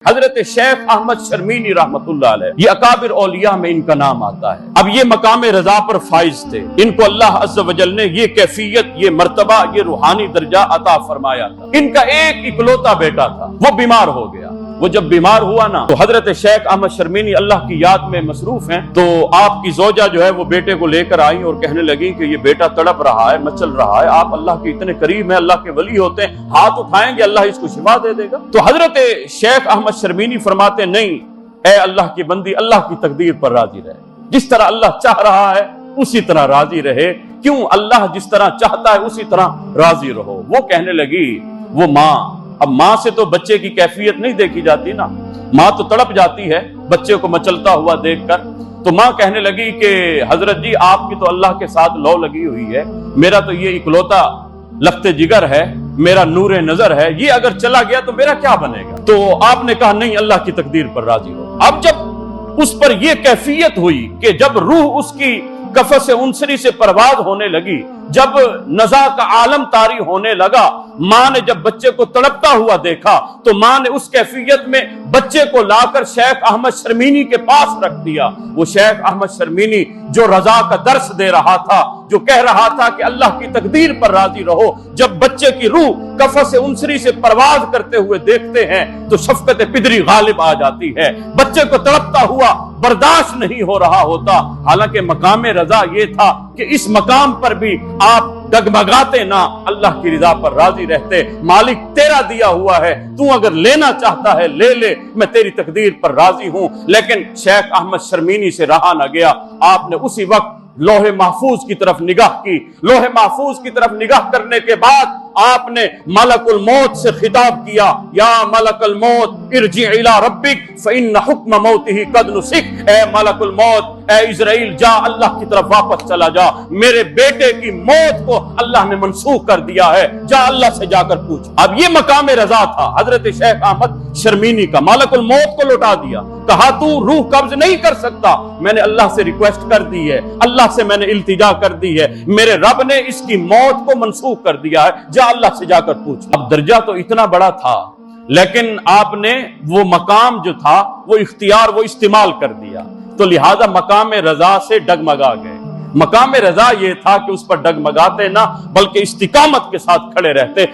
حضرت شیخ احمد شرمینی رحمتullah علیہ یہ اکابر اولیاء میں ان کا نام آتا ہے۔ اب یہ مقام رضا پر فائز تھے، ان کو اللہ عز و جل نے یہ کیفیت، یہ مرتبہ، یہ روحانی درجہ عطا فرمایا تھا۔ ان کا ایک اکلوتا بیٹا تھا، وہ بیمار ہو گیا۔ وہ جب بیمار ہوا نا تو حضرت شیخ احمد شرمینی اللہ کی یاد میں مصروف ہیں، تو آپ کی زوجہ جو ہے وہ بیٹے کو لے کر آئیں اور کہنے لگی کہ یہ بیٹا تڑپ رہا ہے، مچل رہا ہے، آپ اللہ کے اتنے قریب ہیں، اللہ کے ولی ہوتے ہیں، ہاتھ اٹھائیں گے اللہ اس کو شفا دے دے گا۔ تو حضرت شیخ احمد شرمینی فرماتے نہیں، اے اللہ کی بندی، اللہ کی تقدیر پر راضی رہے، جس طرح اللہ چاہ رہا ہے اسی طرح راضی رہے، کیوں اللہ جس طرح چاہتا ہے اسی طرح راضی رہو۔ وہ کہنے لگی، وہ ماں، اب ماں سے تو بچے کی کیفیت نہیں دیکھی جاتی نا، ماں تو تڑپ جاتی ہے بچے کو مچلتا ہوا دیکھ کر۔ تو ماں کہنے لگی کہ حضرت جی آپ کی تو اللہ کے ساتھ لو لگی ہوئی ہے، میرا تو یہ اکلوتا لخت جگر ہے، میرا نور نظر ہے، یہ اگر چلا گیا تو میرا کیا بنے گا؟ تو آپ نے کہا نہیں، اللہ کی تقدیر پر راضی ہو۔ اب جب اس پر یہ کیفیت ہوئی کہ جب روح اس کی قفس انصری سے پرواز ہونے لگی، جب نزا کا عالم طاری ہونے لگا، ماں نے جب بچے کو تڑپتا ہوا دیکھا تو ماں نے اس کیفیت میں بچے کو لا کر شیخ احمد شرمینی کے پاس رکھ دیا۔ وہ شیخ احمد شرمینی جو رضا کا درس دے رہا تھا، جو کہہ رہا تھا کہ اللہ کی تقدیر پر راضی رہو، جب بچے کی روح قفس انصری سے پرواز کرتے ہوئے دیکھتے ہیں تو شفقت پدری غالب آ جاتی ہے، بچے کو تڑپتا ہوا برداشت نہیں ہو رہا ہوتا۔ حالانکہ مقام رضا یہ تھا کہ اس مقام پر بھی آپ ڈگمگاتے نہ، اللہ کی رضا پر راضی رہتے، مالک تیرا دیا ہوا ہے، تو اگر لینا چاہتا ہے لے لے، میں تیری تقدیر پر راضی ہوں۔ لیکن شیخ احمد شرمینی سے رہا نہ گیا، آپ نے اسی وقت لوح محفوظ کی طرف نگاہ کی۔ لوح محفوظ کی طرف نگاہ کرنے کے بعد آپ نے ملک الموت سے خطاب کیا، یا ملک الموت ارجع الی ربک فإن حکم موتہ قد نسخ۔ اے ملک الموت، اے اسرائیل، جا اللہ کی طرف واپس چلا جا، میرے بیٹے کی موت کو اللہ نے منسوخ کر دیا ہے، جا اللہ سے جا کر پوچھ۔ اب یہ مقام رضا تھا حضرت شیخ احمد شرمینی کا، ملک الموت کو لوٹا دیا، کہا تو روح قبض نہیں کر سکتا، میں نے اللہ سے ریکویسٹ کر دی ہے، اللہ سے میں نے التجا کر دی ہے، میرے رب نے اس کی موت کو منسوخ کر دیا ہے، جا اللہ سے جا کر پوچھ۔ اب درجہ تو اتنا بڑا تھا، لیکن آپ نے وہ مقام جو تھا وہ اختیار، وہ استعمال کر دیا، تو لہذا مقام رضا سے ڈگمگا گئے۔ مقام رضا یہ تھا کہ اس پر ڈگمگاتے نہ بلکہ استقامت کے ساتھ کھڑے رہتے۔